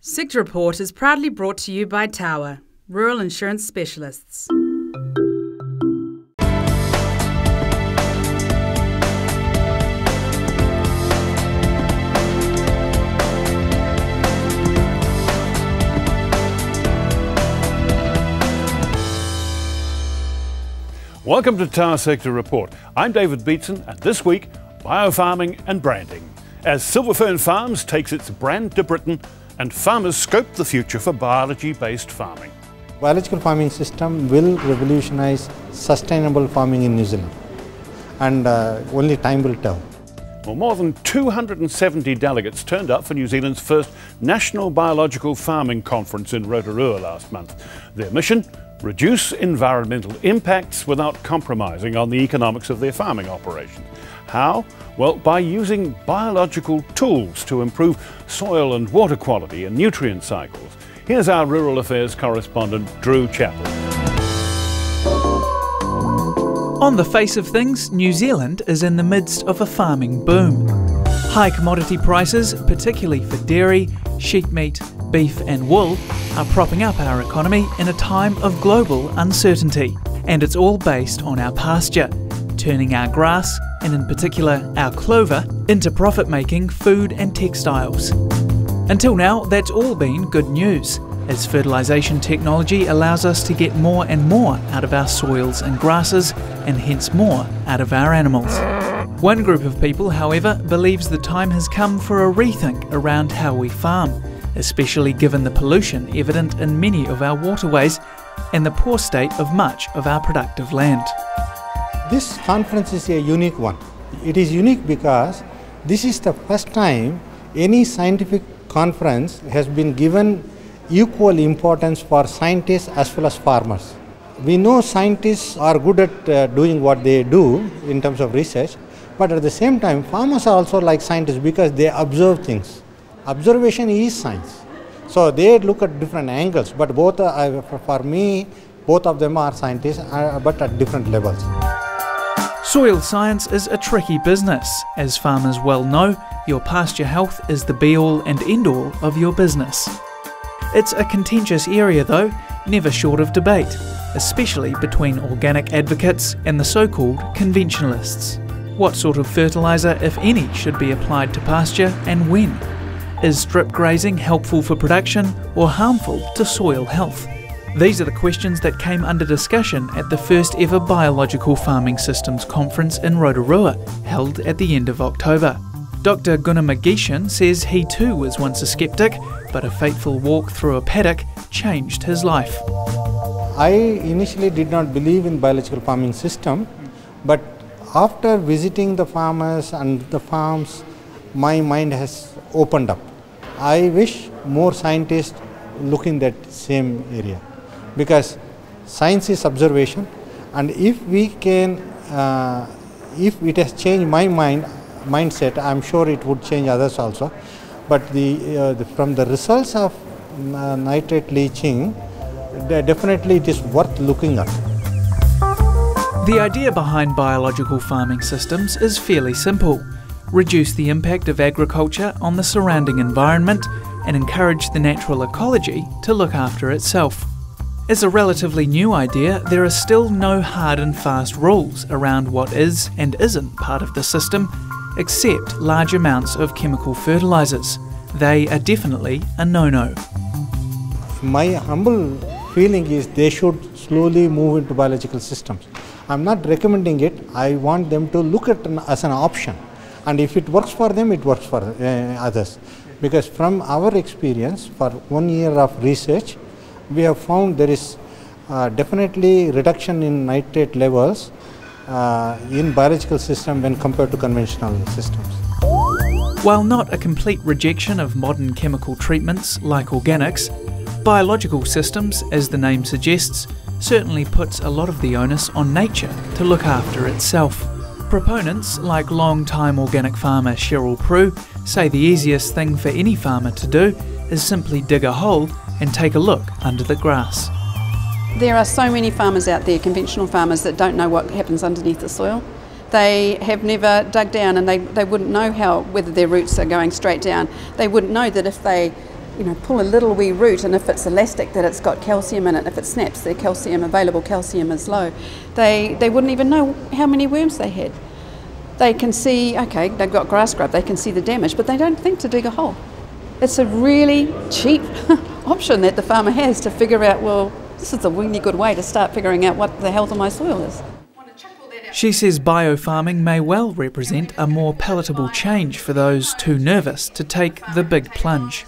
Sector Report is proudly brought to you by Tower, Rural Insurance Specialists. Welcome to Tower Sector Report. I'm David Beatson, and this week, biofarming and branding. As Silver Fern Farms takes its brand to Britain and farmers scope the future for biology-based farming. Biological farming system will revolutionize sustainable farming in New Zealand, and only time will tell. Well, more than 270 delegates turned up for New Zealand's first National Biological Farming Conference in Rotorua last month. Their mission? Reduce environmental impacts without compromising on the economics of their farming operations. How? Well, by using biological tools to improve soil and water quality and nutrient cycles. Here's our Rural Affairs correspondent, Drew Chappell. On the face of things, New Zealand is in the midst of a farming boom. High commodity prices, particularly for dairy, sheep meat, beef and wool, are propping up our economy in a time of global uncertainty. And it's all based on our pasture, turning our grass, and in particular our clover, into profit-making food and textiles. Until now, that's all been good news, as fertilisation technology allows us to get more and more out of our soils and grasses, and hence more out of our animals. One group of people, however, believes the time has come for a rethink around how we farm, especially given the pollution evident in many of our waterways and the poor state of much of our productive land. This conference is a unique one. It is unique because this is the first time any scientific conference has been given equal importance for scientists as well as farmers. We know scientists are good at doing what they do in terms of research, but at the same time farmers are also like scientists because they observe things. Observation is science. So they look at different angles, but both are, for me, both of them are scientists, but at different levels. Soil science is a tricky business. As farmers well know, your pasture health is the be-all and end-all of your business. It's a contentious area though, never short of debate, especially between organic advocates and the so-called conventionalists. What sort of fertiliser, if any, should be applied to pasture and when? Is strip grazing helpful for production or harmful to soil health? These are the questions that came under discussion at the first ever Biological Farming Systems Conference in Rotorua, held at the end of October. Dr. Gunnar Magishan says he too was once a sceptic, but a fateful walk through a paddock changed his life. I initially did not believe in biological farming system, but after visiting the farmers and the farms, my mind has opened up. I wish more scientists look in that same area, because science is observation, and if we can, if it has changed my mindset, I'm sure it would change others also. But from the results of nitrate leaching, definitely it is worth looking at. The idea behind biological farming systems is fairly simple. Reduce the impact of agriculture on the surrounding environment and encourage the natural ecology to look after itself. As a relatively new idea, there are still no hard and fast rules around what is and isn't part of the system, except large amounts of chemical fertilisers. They are definitely a no-no. My humble feeling is they should slowly move into biological systems. I'm not recommending it. I want them to look at it as an option. And if it works for them, it works for others. Because from our experience, for 1 year of research, we have found there is definitely reduction in nitrate levels in biological system when compared to conventional systems. While not a complete rejection of modern chemical treatments like organics, biological systems, as the name suggests, certainly puts a lot of the onus on nature to look after itself. Proponents like long-time organic farmer Cheryl Prue say the easiest thing for any farmer to do is simply dig a hole and take a look under the grass. There are so many farmers out there, conventional farmers, that don't know what happens underneath the soil. They have never dug down, and they wouldn't know whether their roots are going straight down. They wouldn't know that if they pull a little wee root, and if it's elastic, that it's got calcium in it. If it snaps, the available calcium is low. They wouldn't even know how many worms they had. They can see, okay, they've got grass grub, they can see the damage, but they don't think to dig a hole. It's a really cheap option that the farmer has to figure out, well, this is a really good way to start figuring out what the health of my soil is. She says biofarming may well represent a more palatable change for those too nervous to take the big plunge.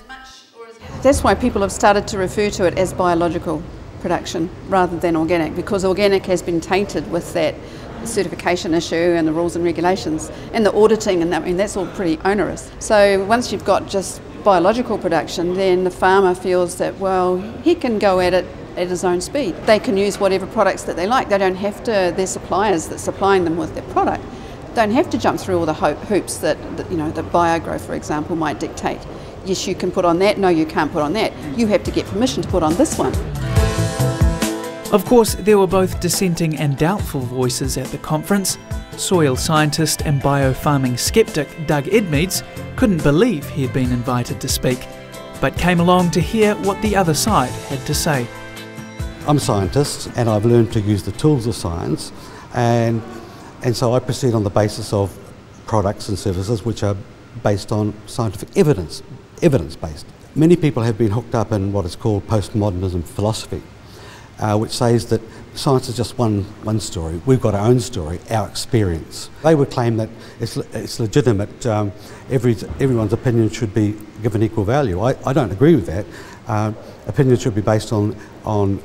That's why people have started to refer to it as biological production rather than organic, because organic has been tainted with that certification issue and the rules and regulations and the auditing, and that's all pretty onerous. So once you've got just biological production, then the farmer feels that, well, he can go at it at his own speed. They can use whatever products that they like. They don't have to, their suppliers that's supplying them with their product don't have to jump through all the hoops that that BioGrow, for example, might dictate. Yes, you can put on that, no, you can't put on that. You have to get permission to put on this one. Of course, there were both dissenting and doubtful voices at the conference. Soil scientist and biofarming skeptic Doug Edmeades couldn't believe he had been invited to speak, but came along to hear what the other side had to say. I'm a scientist and I've learned to use the tools of science, and so I proceed on the basis of products and services which are based on scientific evidence-based. Many people have been hooked up in what is called postmodernism philosophy, which says that science is just one story. We've got our own story, our experience. They would claim that it's legitimate, everyone's opinion should be given equal value. I don't agree with that. Opinions should be based on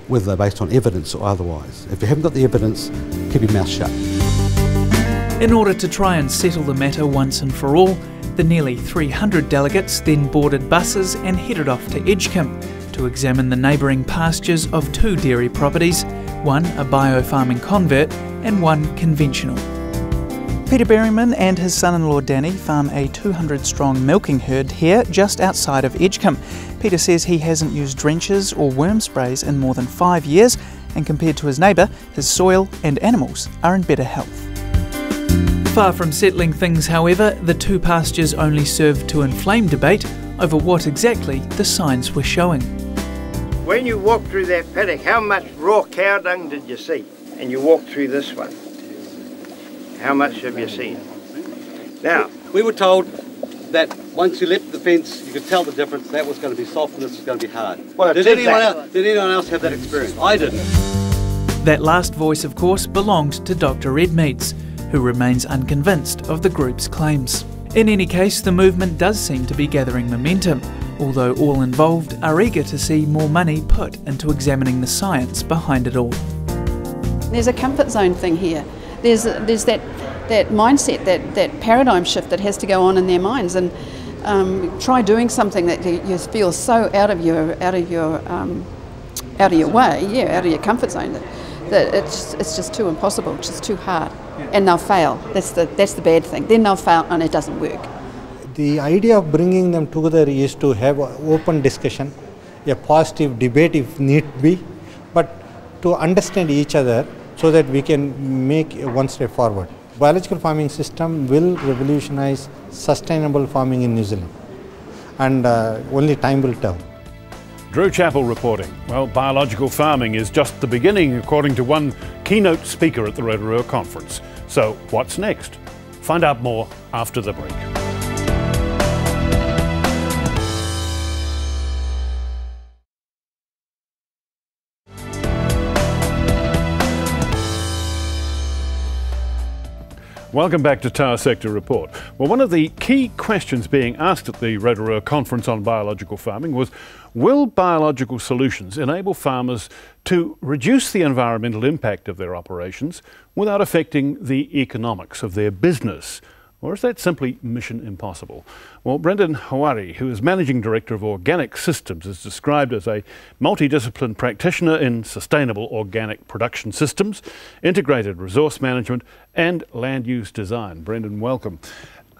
whether they're based on evidence or otherwise. If you haven't got the evidence, keep your mouth shut. In order to try and settle the matter once and for all, the nearly 300 delegates then boarded buses and headed off to Edgecombe to examine the neighbouring pastures of two dairy properties, one a biofarming convert and one conventional. Peter Berryman and his son-in-law Danny farm a 200-strong milking herd here just outside of Edgecombe. Peter says he hasn't used drenches or worm sprays in more than 5 years, and compared to his neighbour, his soil and animals are in better health. Far from settling things, however, the two pastures only served to inflame debate over what exactly the signs were showing. When you walk through that paddock, how much raw cow dung did you see? And you walk through this one, how much have you seen? Now, we were told that once you leapt the fence, you could tell the difference. That was going to be soft and this was going to be hard. Well, did anyone else have that experience? I didn't. That last voice, of course, belonged to Dr. Edmeades, who remains unconvinced of the group's claims. In any case, the movement does seem to be gathering momentum, although all involved are eager to see more money put into examining the science behind it all. There's a comfort zone thing here. There's that mindset, that paradigm shift that has to go on in their minds, and try doing something that you feel so out of your way, out of your comfort zone, that it's just too impossible, it's just too hard, and they'll fail. That's the bad thing. Then they'll fail and it doesn't work. The idea of bringing them together is to have an open discussion, a positive debate if need be, but to understand each other so that we can make one step forward. Biological farming system will revolutionize sustainable farming in New Zealand, and only time will tell. Drew Chappell reporting. Well, biological farming is just the beginning, according to one keynote speaker at the Rotorua conference. So what's next? Find out more after the break. Welcome back to Tower Sector Report. Well, one of the key questions being asked at the Rotorua Conference on Biological Farming was, will biological solutions enable farmers to reduce the environmental impact of their operations without affecting the economics of their business? Or is that simply mission impossible? Well, Brendan Hawari, who is Managing Director of Organic Systems, is described as a multidisciplined practitioner in sustainable organic production systems, integrated resource management and land use design. Brendan, welcome.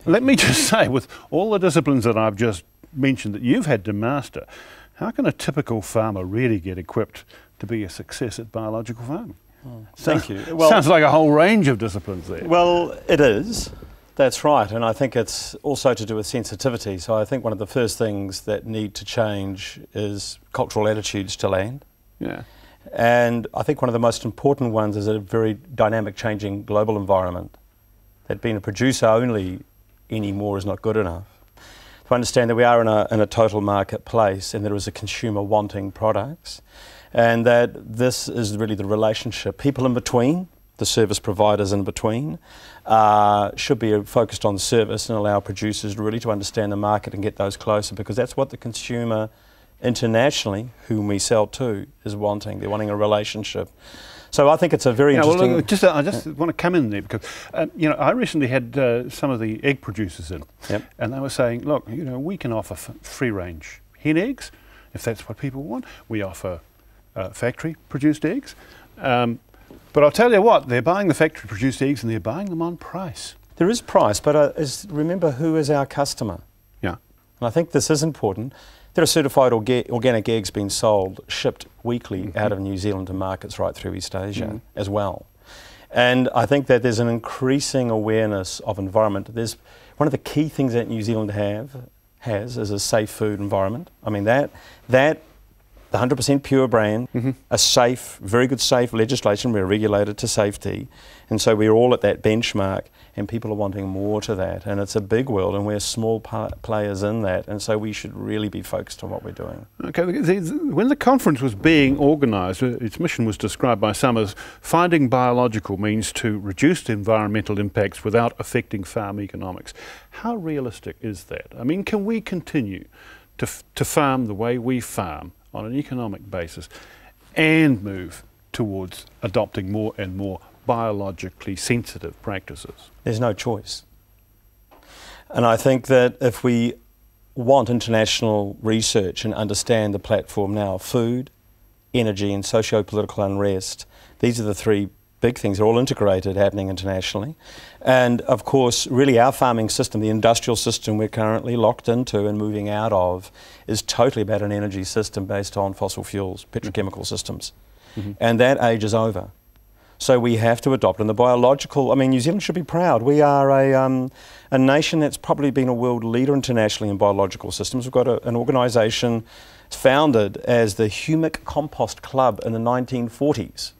Let me just say, with all the disciplines that I've just mentioned that you've had to master, how can a typical farmer really get equipped to be a success at biological farming? Thank you. Well, sounds like a whole range of disciplines there. Well, it is. That's right, and I think it's also to do with sensitivity. So I think one of the first things that need to change is cultural attitudes to land. Yeah. And I think one of the most important ones is a very dynamic, changing global environment. That being a producer only anymore is not good enough. To understand that we are in a total marketplace and there is a consumer wanting products, and that this is really the relationship. People in between, the service providers in between, should be focused on service and allow producers really to understand the market and get those closer, because that's what the consumer internationally, whom we sell to, is wanting. They're wanting a relationship. So I think it's a very interesting... Well, I just want to come in there because, I recently had some of the egg producers in, and they were saying, look, we can offer free-range hen eggs, if that's what people want. We offer factory-produced eggs. But I'll tell you what, they're buying the factory-produced eggs and they're buying them on price. There is price, but remember who is our customer. Yeah. And I think this is important. There are certified organic eggs being sold, shipped weekly out of New Zealand to markets right through East Asia as well. And I think that there's an increasing awareness of environment. There's one of the key things that New Zealand has is a safe food environment. I mean, the 100% pure brand, a safe, very good safe legislation. We're regulated to safety. And so we're all at that benchmark, and people are wanting more to that. And it's a big world, and we're small players in that. And so we should really be focused on what we're doing. Okay, when the conference was being organised, its mission was described by some as finding biological means to reduce environmental impacts without affecting farm economics. How realistic is that? I mean, can we continue to farm the way we farm on an economic basis and move towards adopting more and more biologically sensitive practices? There's no choice. And I think that if we want international research and understand the platform now, food, energy and socio-political unrest, these are the three big things. They're all integrated, happening internationally. And of course, really our farming system, the industrial system we're currently locked into and moving out of, is totally about an energy system based on fossil fuels, petrochemical systems. And that age is over. So we have to adopt. And the biological, I mean, New Zealand should be proud. We are a nation that's probably been a world leader internationally in biological systems. We've got an organisation founded as the Humic Compost Club in the 1940s.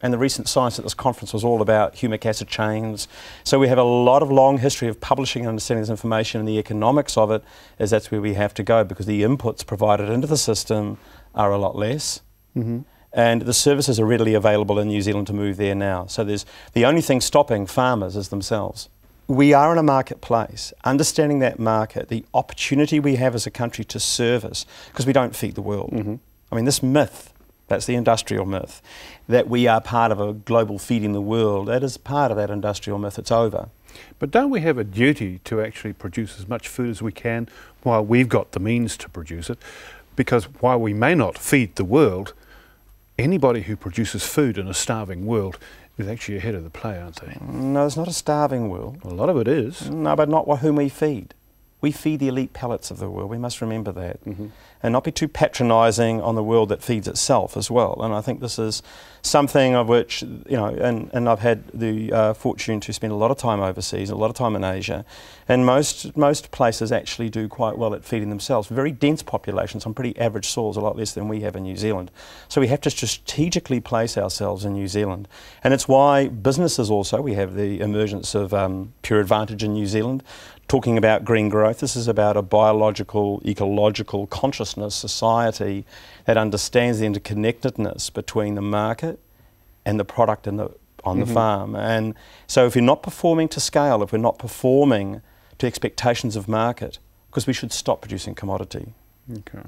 And the recent science at this conference was all about humic acid chains. So we have a lot of long history of publishing and understanding this information, and the economics of it is that's where we have to go, because the inputs provided into the system are a lot less. And the services are readily available in New Zealand to move there now. So the only thing stopping farmers is themselves. We are in a marketplace. Understanding that market, the opportunity we have as a country to service, because we don't feed the world. I mean, this myth, that's the industrial myth, that we are part of a global feeding the world, that is part of that industrial myth. It's over. But don't we have a duty to actually produce as much food as we can while we've got the means to produce it? Because while we may not feed the world, anybody who produces food in a starving world is actually ahead of the play, aren't they? No, it's not a starving world. Well, a lot of it is. No, but not whom we feed. We feed the elite palates of the world. We must remember that. And not be too patronising on the world that feeds itself as well. And I think this is something of which, and I've had the fortune to spend a lot of time overseas, a lot of time in Asia, and most places actually do quite well at feeding themselves. Very dense populations on pretty average soils, a lot less than we have in New Zealand. So we have to strategically place ourselves in New Zealand. And it's why businesses also, we have the emergence of Pure Advantage in New Zealand, talking about green growth. This is about a biological, ecological consciousness society that understands the interconnectedness between the market and the product on the farm. And so if you're not performing to scale, if we're not performing to expectations of market, because we should stop producing commodity. Okay.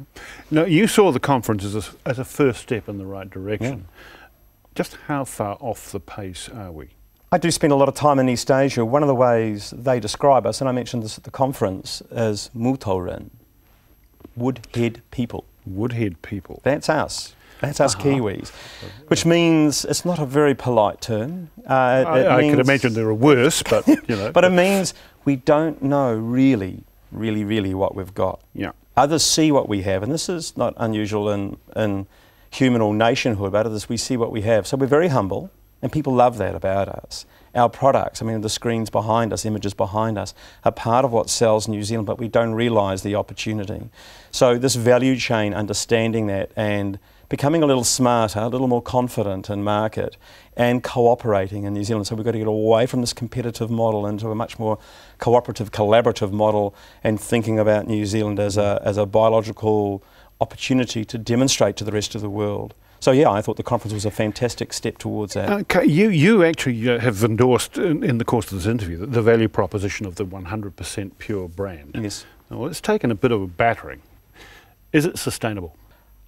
Now, you saw the conference as a first step in the right direction. Just how far off the pace are we? I do spend a lot of time in East Asia. One of the ways they describe us, and I mentioned this at the conference, as Mutoran, woodhead people. Woodhead people. That's us. That's us Kiwis. Which means, it's not a very polite term. I could imagine there are worse, but, But it means we don't know really what we've got. Others see what we have, and this is not unusual in human or nationhood, but others, we see what we have. So we're very humble. And people love that about us. Our products, I mean, the screens behind us, images behind us, are part of what sells New Zealand, but we don't realise the opportunity. So this value chain, understanding that and becoming a little smarter, a little more confident in market and cooperating in New Zealand. So we've got to get away from this competitive model into a much more cooperative, collaborative model, and thinking about New Zealand as a biological opportunity to demonstrate to the rest of the world. So yeah, I thought the conference was a fantastic step towards that. Okay, you actually have endorsed in the course of this interview the value proposition of the 100% pure brand. Yes. Well, it's taken a bit of a battering. Is it sustainable?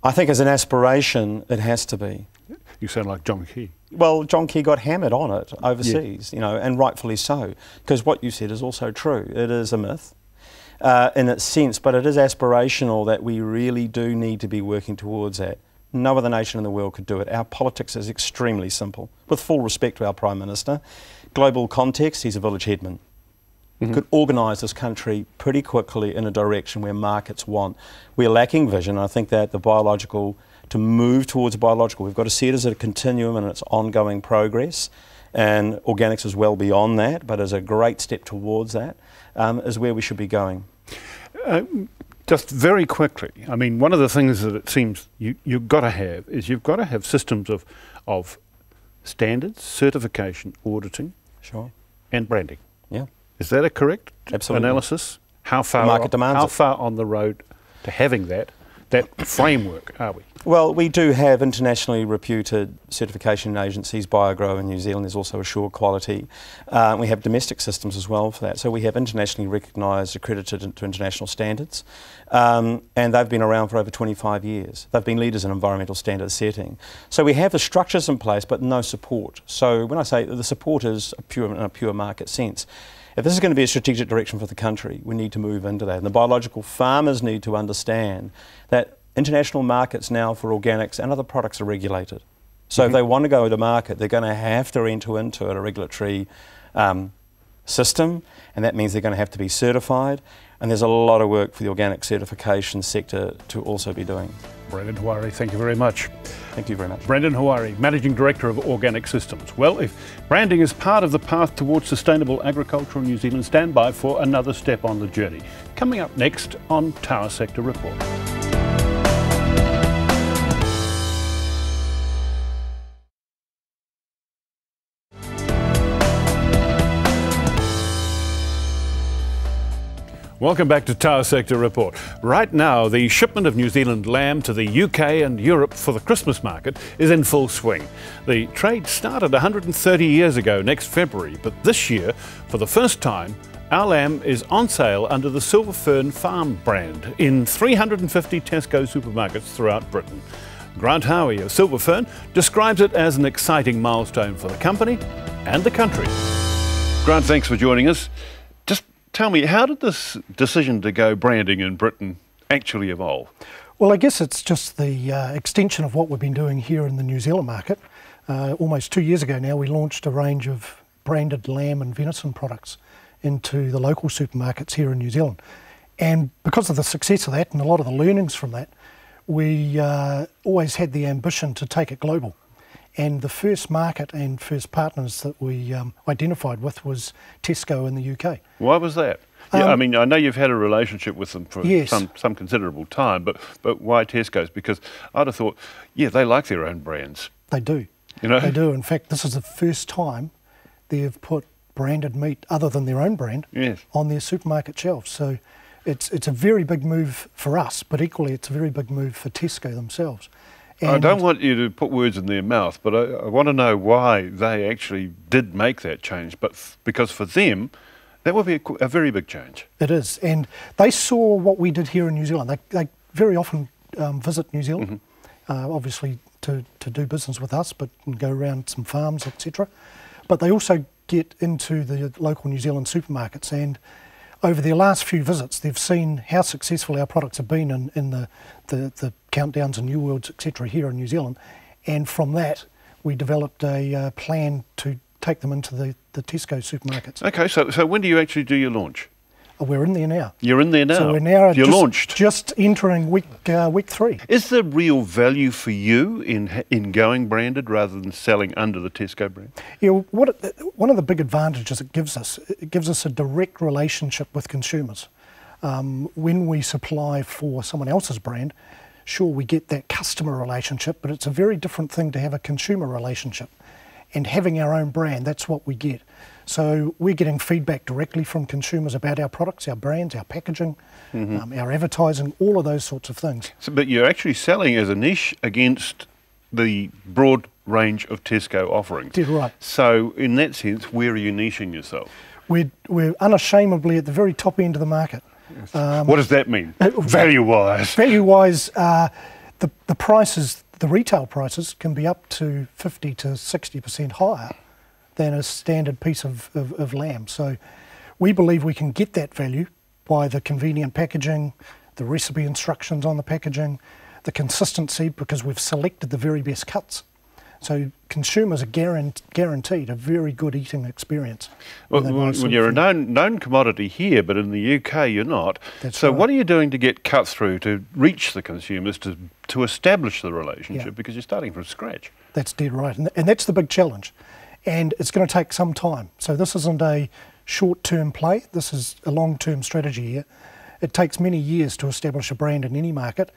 I think as an aspiration, it has to be. You sound like John Key. Well, John Key got hammered on it overseas, you know, and rightfully so, because what you said is also true. It is a myth in its sense, but it is aspirational that we really do need to be working towards that. No other nation in the world could do it. Our politics is extremely simple. With full respect to our Prime Minister, global context, he's a village headman. Could organise this country pretty quickly in a direction where markets want. We're lacking vision. I think that the biological, to move towards biological, we've got to see it as a continuum and its ongoing progress. And organics is well beyond that, but as a great step towards that, is where we should be going. Just very quickly, I mean, one of the things that it seems you've got to have is you've got to have systems of standards, certification, auditing, sure, and branding. Yeah. Is that a correct Absolutely. analysis? How far The market demands how it. far on the road to having that framework are we? Well, we do have internationally reputed certification agencies, BioGrow in New Zealand. There's also Assure Quality. We have domestic systems as well for that. So we have internationally recognised, accredited to international standards. And they've been around for over 25 years. They've been leaders in environmental standard setting. So we have the structures in place, but no support. So when I say the support is in a pure market sense, if this is going to be a strategic direction for the country, we need to move into that. And the biological farmers need to understand that international markets now for organics and other products are regulated. So if they want to go to market, they're going to have to enter into a regulatory system, and that means they're going to have to be certified. And there's a lot of work for the organic certification sector to also be doing. Brendan Hawari, thank you very much. Thank you very much. Brendan Hawari, Managing Director of Organic Systems. Well, if branding is part of the path towards sustainable agriculture in New Zealand, stand by for another step on the journey. Coming up next on Tower Sector Report. Welcome back to Tower Sector Report. Right now, the shipment of New Zealand lamb to the UK and Europe for the Christmas market is in full swing. The trade started 130 years ago next February, but this year, for the first time, our lamb is on sale under the Silver Fern Farm brand in 350 Tesco supermarkets throughout Britain. Grant Howie of Silver Fern describes it as an exciting milestone for the company and the country. Grant, thanks for joining us. Tell me, how did this decision to go branding in Britain actually evolve? Well, I guess it's just the extension of what we've been doing here in the New Zealand market. Almost 2 years ago now, we launched a range of branded lamb and venison products into the local supermarkets here in New Zealand. And because of the success of that and a lot of the learnings from that, we always had the ambition to take it global. And the first market and first partners that we identified with was Tesco in the UK. Why was that? Yeah, I mean, I know you've had a relationship with them for yes. some considerable time, but why Tesco's? Because I'd have thought, yeah, they like their own brands. They do. You know? They do. In fact, this is the first time they've put branded meat other than their own brand yes. on their supermarket shelves. So it's a very big move for us, but equally it's a very big move for Tesco themselves. And I don't want you to put words in their mouth, but I want to know why they actually did make that change. But because for them, that would be a very big change. It is. And they saw what we did here in New Zealand. They very often visit New Zealand, obviously to do business with us, but and go around some farms, etc. But they also get into the local New Zealand supermarkets, and over their last few visits, they've seen how successful our products have been in the countdowns and New Worlds, etc. here in New Zealand. And from that, we developed a plan to take them into the Tesco supermarkets. Okay, so when do you actually do your launch? We're in there now. You're in there now? So we're now You're launched? Just entering week 3. Is there real value for you in going branded rather than selling under the Tesco brand? Yeah, one of the big advantages it gives us a direct relationship with consumers. When we supply for someone else's brand, sure, we get that customer relationship, but it's a very different thing to have a consumer relationship. And having our own brand, that's what we get. So we're getting feedback directly from consumers about our products, our brands, our packaging, our advertising, all of those sorts of things. So, but you're actually selling as a niche against the broad range of Tesco offerings. Did right. So in that sense, where are you niching yourself? We're unashamedly at the very top end of the market. What does that mean, value-wise? Value-wise, the prices, the retail prices can be up to 50 to 60% higher than a standard piece of lamb. So we believe we can get that value by the convenient packaging, the recipe instructions on the packaging, the consistency, because we've selected the very best cuts. So consumers are guaranteed a very good eating experience. Well, you're a known commodity here, but in the UK you're not. That's so right. what are you doing to get cut through, to reach the consumers, to establish the relationship? Yeah. Because you're starting from scratch. That's dead right. And that's the big challenge. And it's going to take some time. So this isn't a short-term play. This is a long-term strategy here. It takes many years to establish a brand in any market.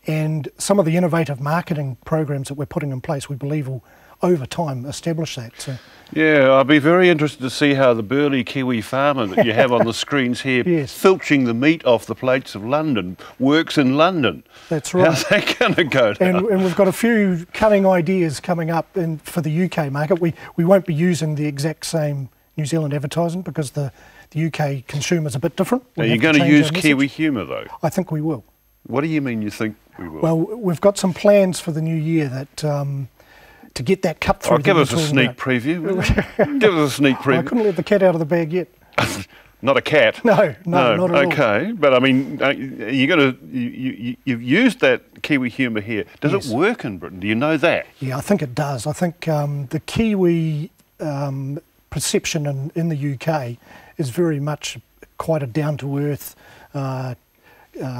And some of the innovative marketing programs that we're putting in place, we believe will, over time, establish that. So, yeah, I'll be very interested to see how the burly Kiwi farmer that you have on the screens here, yes, filching the meat off the plates of London, works in London. That's right. How's that going to go down? And we've got a few cutting ideas coming up for the UK market. We won't be using the exact same New Zealand advertising because the UK consumer's a bit different. Are you going to use Kiwi humour though? I think we will. What do you mean you think we will? Well, we've got some plans for the new year that to get that cut through. Give us a sneak preview. Give us a sneak preview. I couldn't let the cat out of the bag yet. Not a cat. No, not at all. Okay, but I mean, you've used that Kiwi humour here. Does it work in Britain? Do you know that? Yeah, I think it does. I think the Kiwi perception in the UK is very much quite a down-to-earth,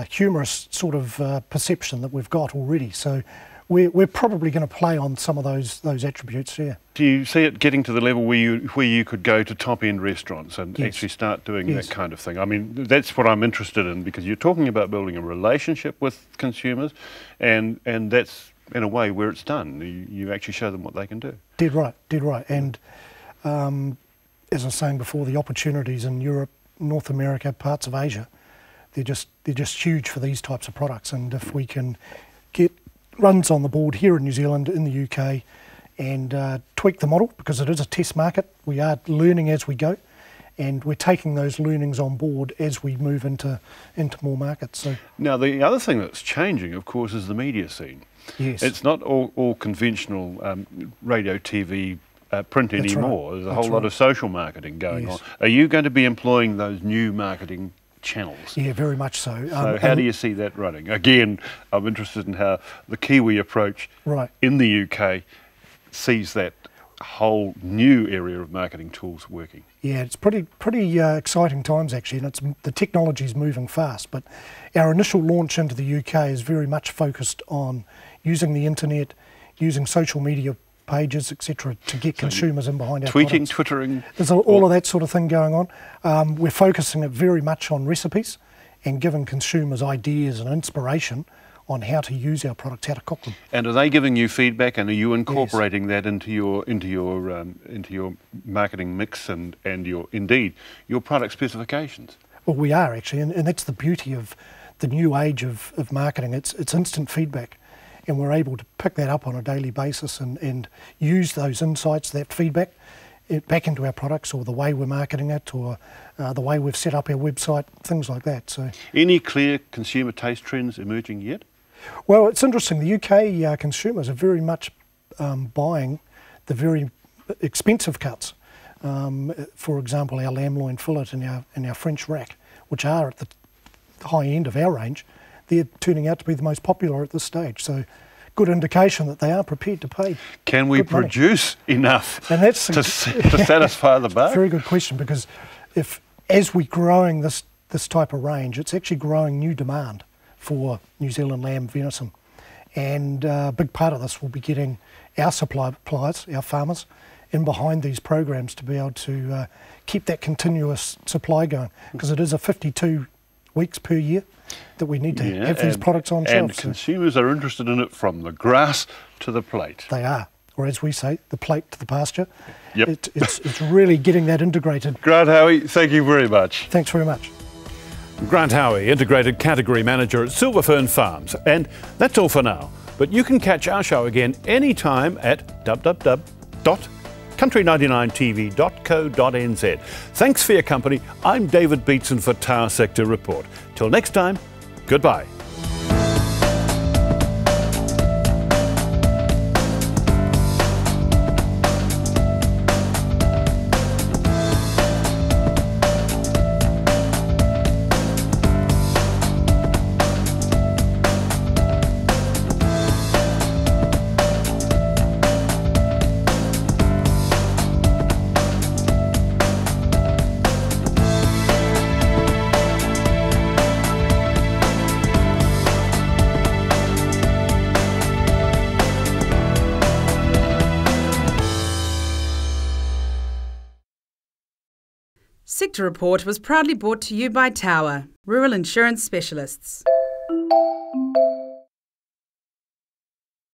humorous sort of perception that we've got already. So we're probably going to play on some of those attributes. Yeah. Do you see it getting to the level where you could go to top-end restaurants and actually start doing that kind of thing? I mean, that's what I'm interested in, because you're talking about building a relationship with consumers, and that's in a way where it's done. You actually show them what they can do. Dead right. And as I was saying before, the opportunities in Europe, North America, parts of Asia, they're just huge for these types of products. And if we can get runs on the board here in New Zealand, in the UK, and tweak the model, because it is a test market, we are learning as we go, and we're taking those learnings on board as we move into more markets. So now the other thing that's changing, of course, is the media scene. Yes. It's not all conventional radio, TV, print anymore. Right. There's a whole lot of social marketing going on. Are you going to be employing those new marketing channels? Yeah, very much so. So how do you see that running? Again, I'm interested in how the Kiwi approach in the UK sees that whole new area of marketing tools working. Yeah, it's pretty exciting times actually, and the technology's moving fast. But our initial launch into the UK is very much focused on using the internet, using social media pages, etc., to get consumers in behind our products. Twittering. There's all of that sort of thing going on. We're focusing it very much on recipes and giving consumers ideas and inspiration on how to use our products, how to cook them. And are they giving you feedback, and are you incorporating that into your marketing mix and your product specifications? Well, we are actually, and that's the beauty of the new age of marketing. It's instant feedback, and we're able to pick that up on a daily basis and use those insights, that feedback, back into our products, or the way we're marketing it, or the way we've set up our website, things like that. So, any clear consumer taste trends emerging yet? Well, it's interesting. The UK consumers are very much buying the very expensive cuts. For example, our lamb loin fillet and our French rack, which are at the high end of our range, they're turning out to be the most popular at this stage. So, good indication that they are prepared to pay. Can we produce enough to satisfy the bar? Very good question, because as we're growing this this type of range, it's actually growing new demand for New Zealand lamb venison. And a big part of this will be getting our suppliers, our farmers, in behind these programs to be able to keep that continuous supply going, because it is a 52 weeks per year that we need to have these products on shelves. And consumers are interested in it from the grass to the plate. They are, or as we say, the plate to the pasture. Yep. It's really getting that integrated. Grant Howie, thank you very much. Thanks very much. Grant Howie, Integrated Category Manager at Silverfern Farms. And that's all for now. But you can catch our show again anytime at www.country99tv.co.nz. Thanks for your company. I'm David Beatson for Tower Sector Report. Till next time, goodbye. Sector Report was proudly brought to you by Tower, Rural Insurance Specialists.